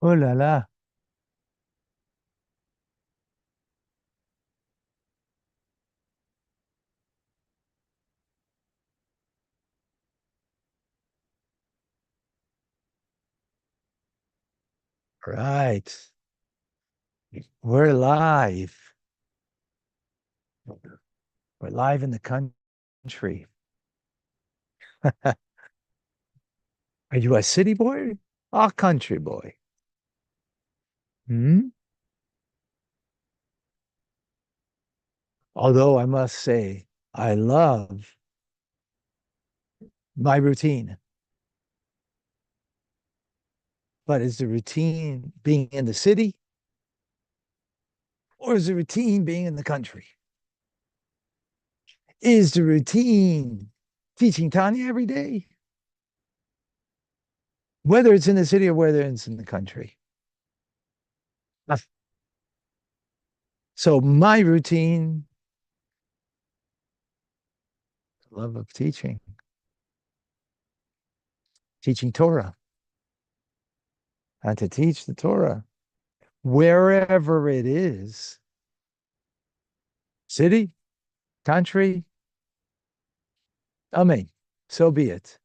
Oh là là. Right. We're live. We're live in the country. Are you a city boy or country boy? Hmm? Although I must say, I love my routine. But is the routine being in the city or is the routine being in the country? Is the routine teaching Tanya every day, whether it's in the city or whether it's in the country? So my routine, love of teaching, teaching Torah, and to teach the Torah wherever it is, city, country, Amen. So be it.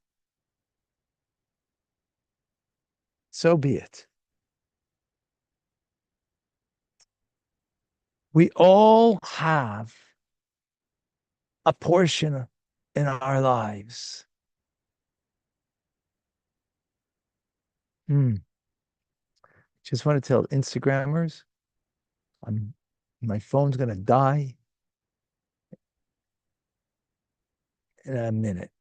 So be it. We all have a portion in our lives. Hmm. Just want to tell Instagrammers, I'm, my phone's going to die in a minute.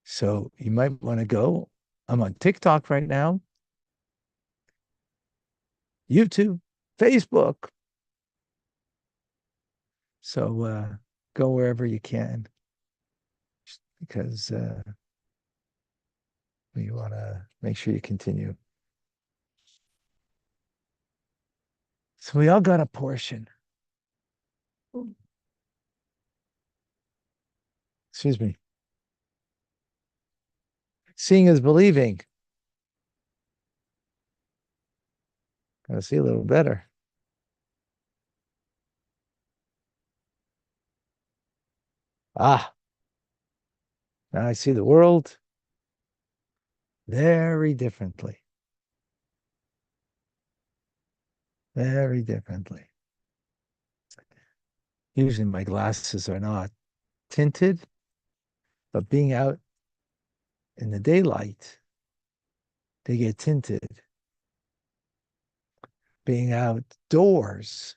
So you might want to go. I'm on TikTok right now, YouTube, Facebook. So go wherever you can because we want to make sure you continue. So we all got a portion. Excuse me. Seeing is believing. Gotta see a little better. Ah, now I see the world very differently. Very differently. Usually my glasses are not tinted, but being out in the daylight, they get tinted. Being outdoors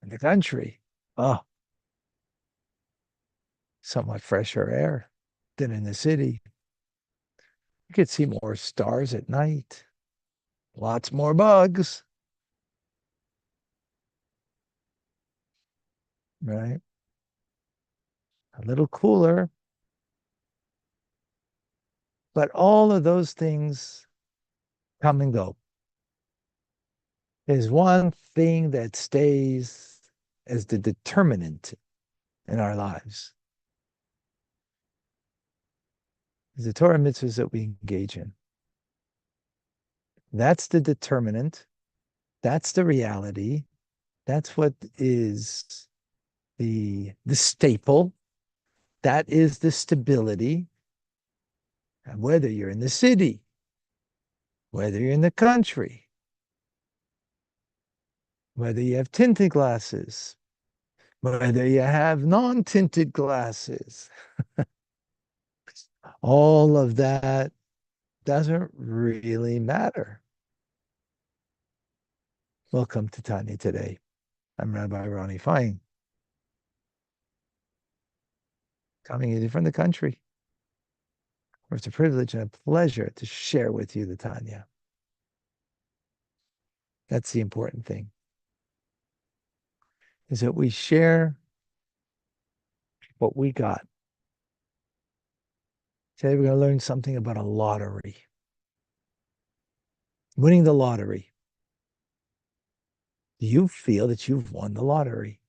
in the country, oh, somewhat fresher air than in the city. You could see more stars at night, lots more bugs, right? A little cooler, but all of those things come and go. There's one thing that stays as the determinant in our lives. Is the Torah mitzvahs that we engage in. That's the determinant. That's the reality. That's what is the staple. That is the stability. And whether you're in the city, whether you're in the country, whether you have tinted glasses, whether you have non-tinted glasses, all of that doesn't really matter. Welcome to Tanya Today. I'm Rabbi Ronnie Fine, coming in from the country, where it's a privilege and a pleasure to share with you the Tanya. That's the important thing, is that we share what we got. Today we're going to learn something about a lottery. Winning the lottery. Do you feel that you've won the lottery?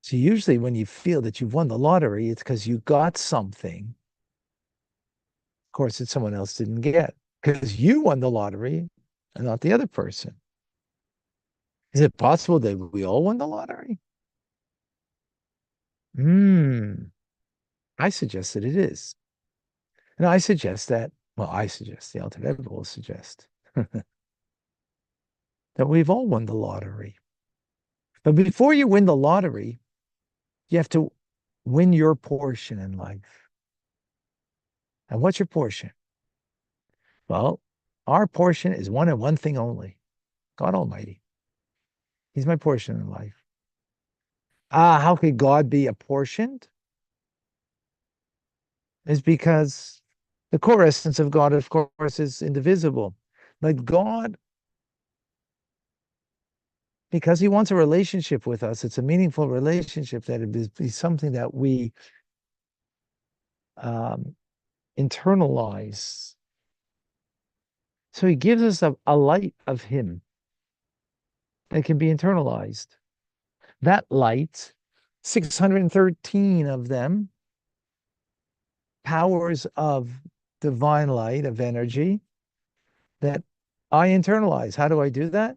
So usually when you feel that you've won the lottery, it's because you got something Of course, it's someone else didn't get because you won the lottery and not the other person. Is it possible that we all won the lottery? Hmm. I suggest that it is. And I suggest that, well, I suggest, the ultimate Rebbe will suggest that we've all won the lottery. But before you win the lottery, you have to win your portion in life. And what's your portion? Well, our portion is one and one thing only, God Almighty. He's my portion in life. How could God be apportioned? Is because the core essence of God, of course, is indivisible. But God, because he wants a relationship with us, it's a meaningful relationship that it be something that we um, internalize. So he gives us a light of him that can be internalized. That light, 613 of them, powers of divine light, of energy, that I internalize. How do I do that?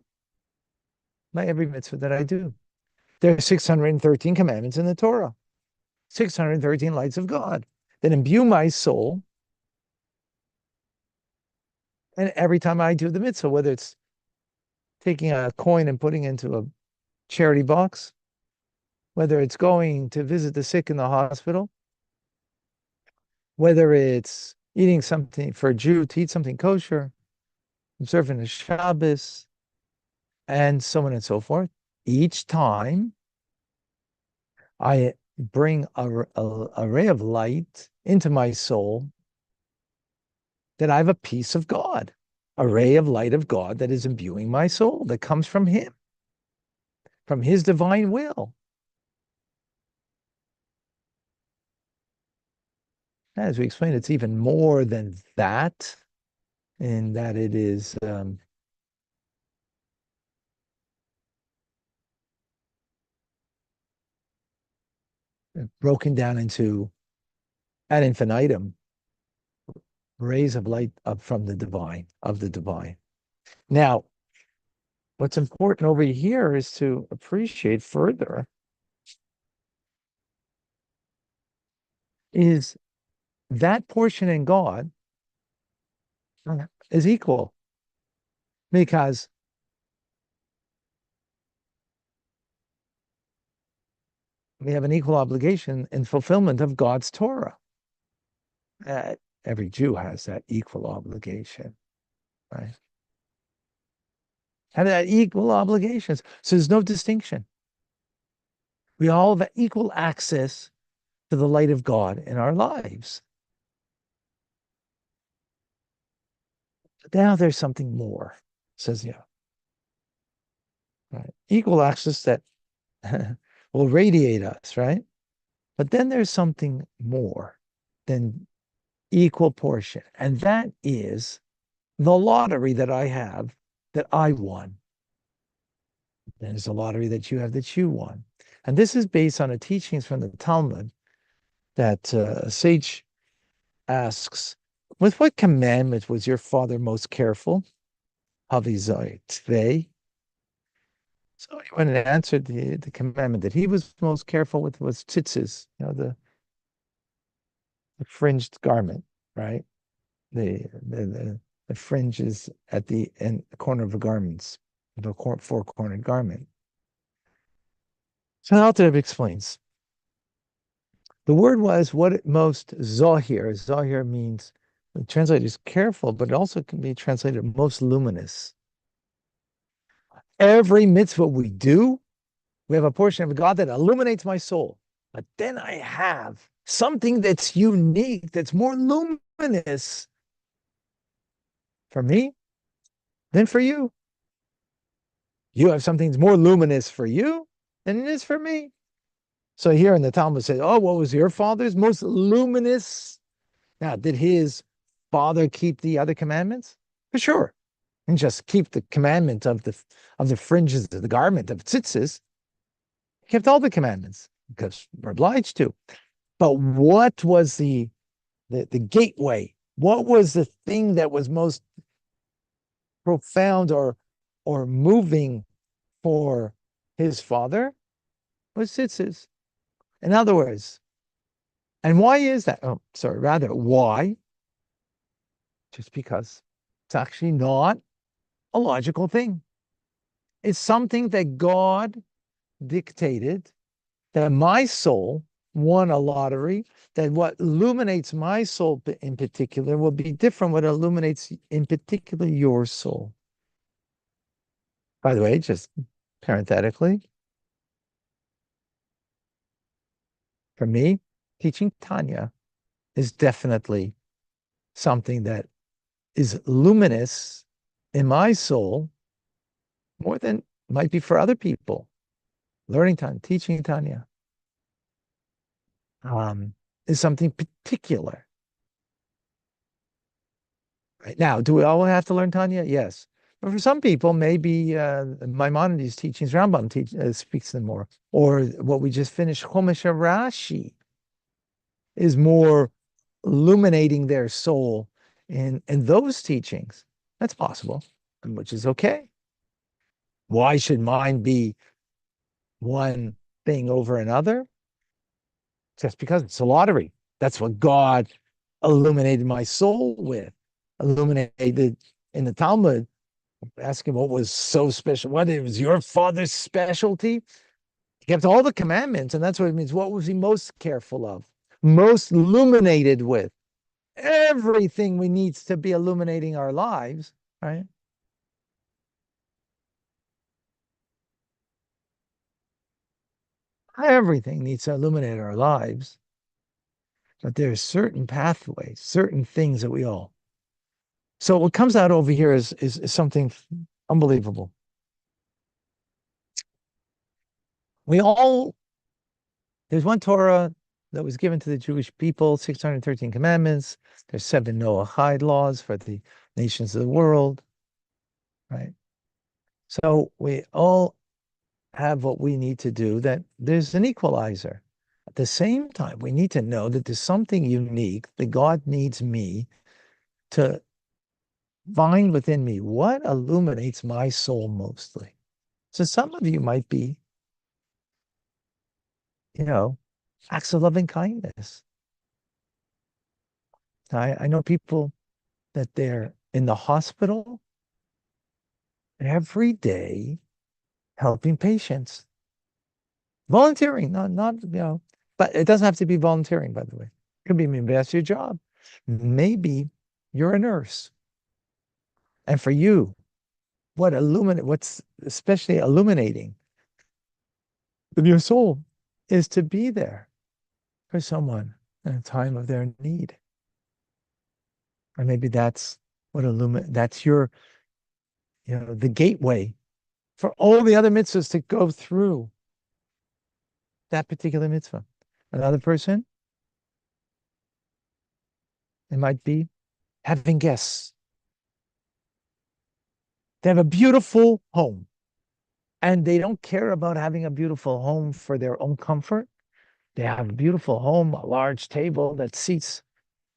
By every mitzvah that I do. There are 613 commandments in the Torah, 613 lights of God that imbue my soul. And every time I do the mitzvah, whether it's taking a coin and putting into a charity box, whether it's going to visit the sick in the hospital, whether it's eating something for a Jew to eat something kosher, observing the Shabbos, and so on and so forth. Each time I bring a ray of light into my soul, that I have a piece of God, a ray of light of God that is imbuing my soul, that comes from him, from his divine will. As we explained, it's even more than that, in that it is broken down into ad infinitum rays of light up from the divine, of the divine. Now, what's important over here is to appreciate further is that portion in God is equal, because we have an equal obligation in fulfillment of God's Torah. Every Jew has that equal obligation, right? Have that equal obligations. So there's no distinction. We all have equal access to the light of God in our lives. But now there's something more, says yeah. Right? Equal access that will radiate us, right? But then there's something more than equal portion. And that is the lottery that I have that I won. There's a lottery that you have that you won. And this is based on a teachings from the Talmud that a sage asks, with what commandment was your father most careful? Havizai. So he went and answered the commandment that he was most careful with was tzitzis, the fringed garment, right? The fringes at the end corner of the garments, the four-cornered garment. So Alter explains. The word was what it most zahir. Zahir means translated as careful, but it also can be translated most luminous. Every mitzvah we do, we have a portion of God that illuminates my soul. But then I have something that's unique, that's more luminous for me than for you. You have something that's more luminous for you than it is for me. So here in the Talmud says, oh, what was your father's most luminous? Now, did his father keep the other commandments? For sure. And just keep the commandment of the fringes of the garment of tzitzis. He kept all the commandments because we're obliged to. But what was the gateway, What was the thing that was most profound or moving for his father? Was tzitzis. In other words, and why is that? Oh, sorry, rather, why? Just because it's actually not a logical thing. It's something that God dictated, that my soul won a lottery, that what illuminates my soul in particular will be different what illuminates in particular your soul. By the way, just parenthetically, for me, teaching Tanya is definitely something that is luminous in my soul more than might be for other people. Learning Tanya, teaching Tanya, is something particular. Right now, do we all have to learn Tanya? Yes. But for some people, maybe Maimonides' teachings, Rambam speaks to them more. Or what we just finished, Chumash Rashi, is more illuminating their soul in those teachings. That's possible, which is okay. Why should mine be one thing over another? Just because it's a lottery. That's what God illuminated my soul with. Illuminated in the Talmud, asking what was so special. What it was your father's specialty? He kept all the commandments, and that's what it means. What was he most careful of? Most illuminated with? Everything we need to be illuminating our lives, right? Everything needs to illuminate our lives, but there's certain pathways, certain things that we all. So what comes out over here is something unbelievable. We all There's one Torah that was given to the Jewish people, 613 commandments. There's 7 Noahide laws for the nations of the world, right? So we all have what we need to do, that there's an equalizer. At the same time, we need to know that there's something unique that God needs me to find within me. What illuminates my soul mostly? So some of you might be, acts of loving kindness. I know people that they're in the hospital every day helping patients, volunteering, not, but it doesn't have to be volunteering, by the way. It could be maybe that's your job. Maybe you're a nurse. And for you, what's especially illuminating of your soul is to be there for someone in a time of their need. Or maybe that's that's your, the gateway for all the other mitzvahs to go through that particular mitzvah. Another person, it might be having guests. They have a beautiful home and they don't care about having a beautiful home for their own comfort. They have a beautiful home, a large table that seats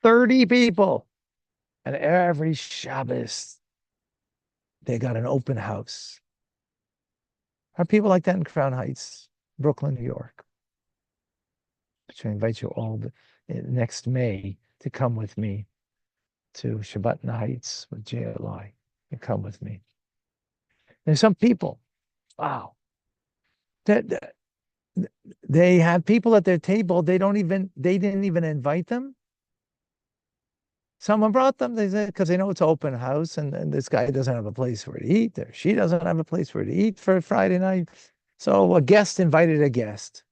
30 people. And every Shabbos, they got an open house. Are people like that in Crown Heights, Brooklyn, New York? Which I invite you all next May to come with me to Shabbat in the Heights with JLI. You come with me. There's some people, wow, that they have people at their table. They didn't even invite them. Someone brought them. They said, because they know it's an open house and this guy doesn't have a place for to eat, or she doesn't have a place for to eat for Friday night. So a guest invited a guest.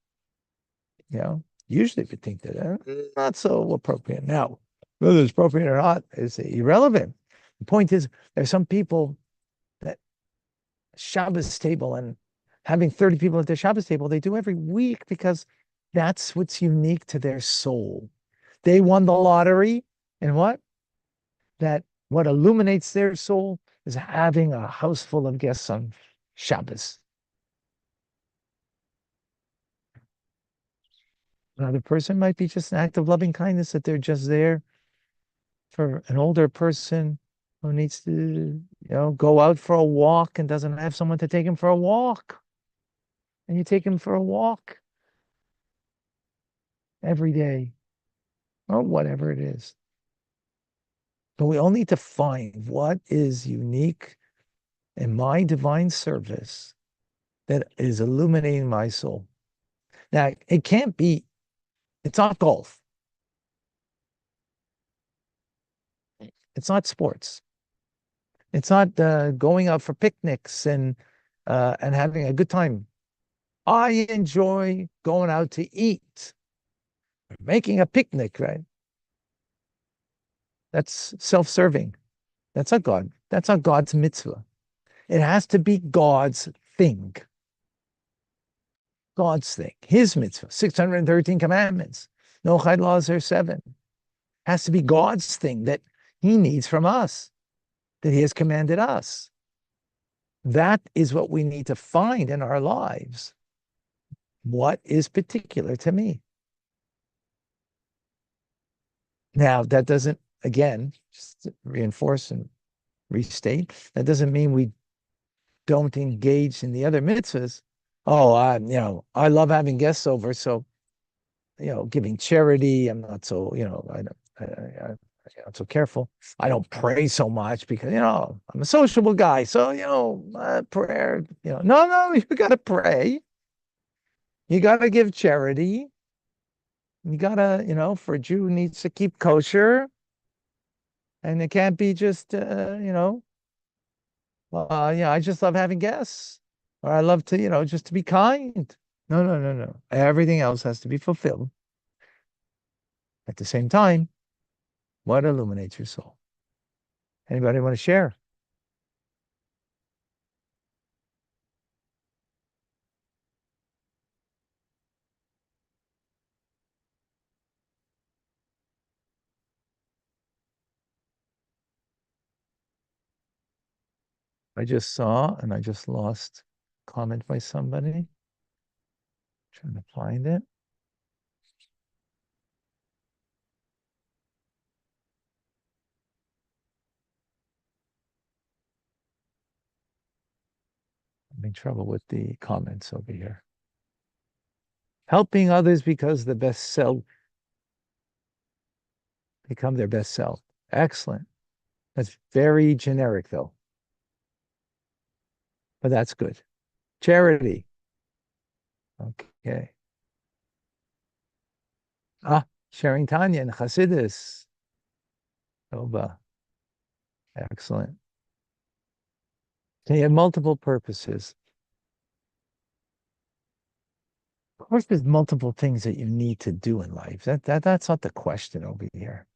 Usually we think that not so appropriate. Now, whether it's appropriate or not is irrelevant. The point is, there's some people that Shabbos table and having 30 people at their Shabbos table, they do every week because that's what's unique to their soul. They won the lottery, and what illuminates their soul is having a house full of guests on Shabbos. Another person might be just an act of loving kindness that they're just there for an older person who needs to, go out for a walk and doesn't have someone to take him for a walk. And you take him for a walk every day or whatever it is. But we all need to find what is unique in my divine service that is illuminating my soul. Now, it can't be, it's not golf. It's not sports. It's not going out for picnics and having a good time. I enjoy going out to eat, making a picnic, right? That's self-serving. That's not God. That's not God's mitzvah. It has to be God's thing. God's thing. His mitzvah. 613 commandments. No chayt laws are 7. Has to be God's thing that he needs from us, that he has commanded us. That is what we need to find in our lives. What is particular to me? Now, that doesn't, again, just to reinforce and restate, that doesn't mean we don't engage in the other mitzvahs. Oh, I love having guests over, so, giving charity, I'm not so, I'm not so careful. I don't pray so much because, I'm a sociable guy. So, prayer, no, you got to pray. You got to give charity. You got to, for a Jew who needs to keep kosher. And it can't be just, I just love having guests. Or I love to, just to be kind. No, no, no, no. Everything else has to be fulfilled. At the same time, what illuminates your soul? Anybody want to share? I just saw and I just lost comment by somebody. Trying to find it. I'm having trouble with the comments over here. Helping others because the best self become their best self. Excellent. That's very generic though. But that's good. Charity. Okay. Sharing Tanya and Hasidus. Oba. Excellent. So you have multiple purposes. Of course, there's multiple things that you need to do in life. That's not the question over here.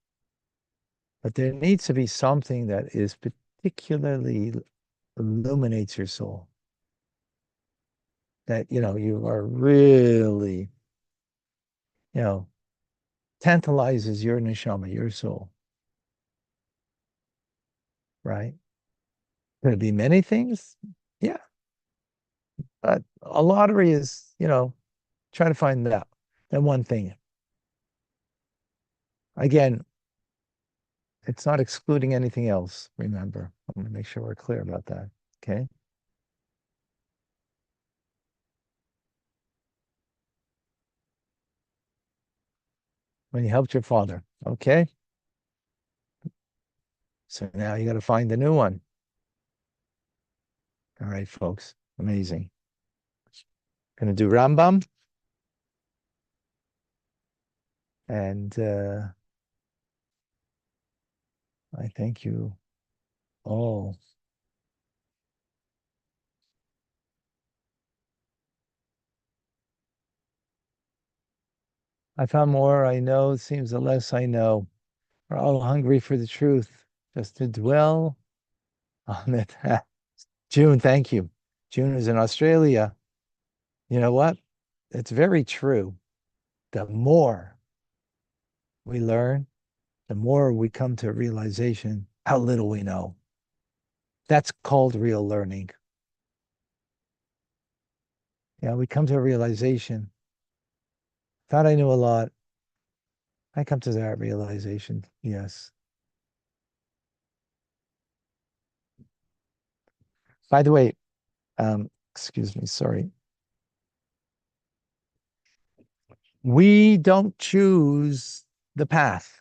But there needs to be something that is particularly illuminates your soul. That, you are really, tantalizes your neshama, your soul. Right? Could it be many things? Yeah. But a lottery is, try to find that one thing. Again, it's not excluding anything else, remember. I'm going to make sure we're clear about that. Okay. When you helped your father. Okay. So now you got to find the new one. All right, folks. Amazing. Going to do Rambam. And I thank you all. I found more I know, it seems the less I know. We're all hungry for the truth, just to dwell on it. June, thank you. June is in Australia. You know what? It's very true. The more we learn, the more we come to a realization how little we know. That's called real learning. Yeah, we come to a realization. Thought I knew a lot. I come to that realization. Yes. By the way, excuse me, sorry. We don't choose the path.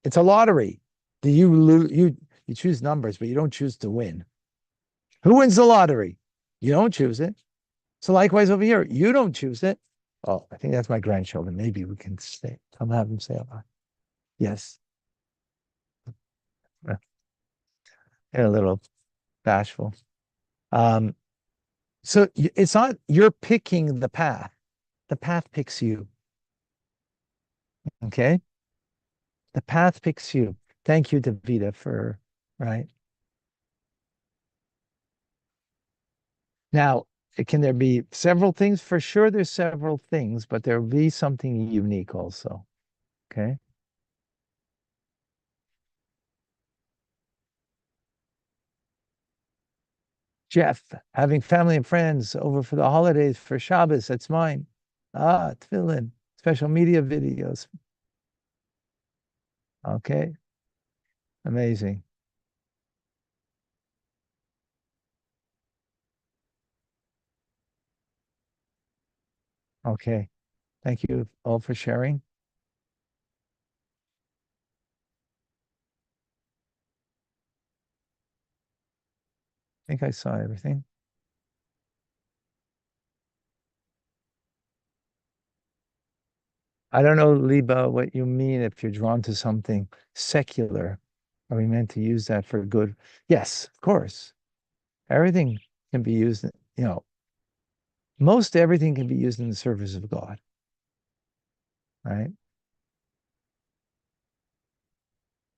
It's a lottery. Do you lose? You choose numbers, but you don't choose to win. Who wins the lottery? You don't choose it. So likewise over here, you don't choose it. Oh, I think that's my grandchildren. Maybe we can say, come have them say it. Yes. They're a little bashful. Um, so it's not you're picking the path. The path picks you. Okay. The path picks you. Thank you, Davida, for right. Now, can there be several things? For sure, there's several things, but there'll be something unique also. Okay. Jeff, having family and friends over for the holidays for Shabbos, that's mine. Ah, tefillin, special media videos. Okay. Amazing. Okay. Thank you all for sharing. I think I saw everything. I don't know, Liba, what you mean if you're drawn to something secular. Are we meant to use that for good? Yes, of course. Everything can be used, most everything can be used in the service of God, right?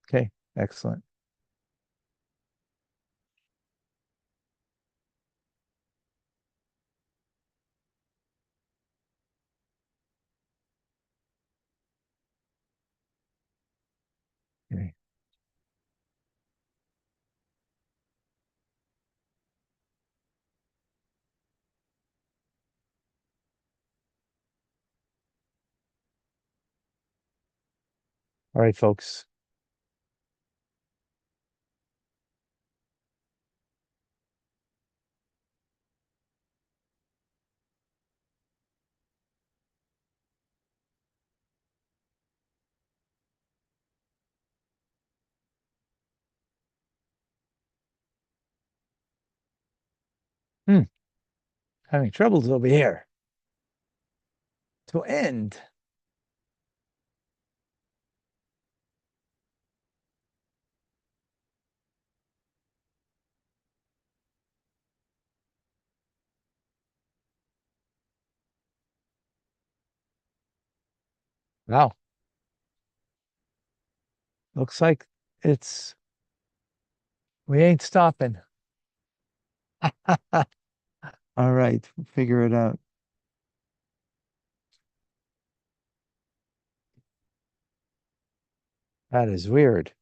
Okay, excellent. Okay. All right, folks. Hmm, having troubles over here. To end. Wow. Looks like it's we ain't stopping. All right, figure it out. That is weird.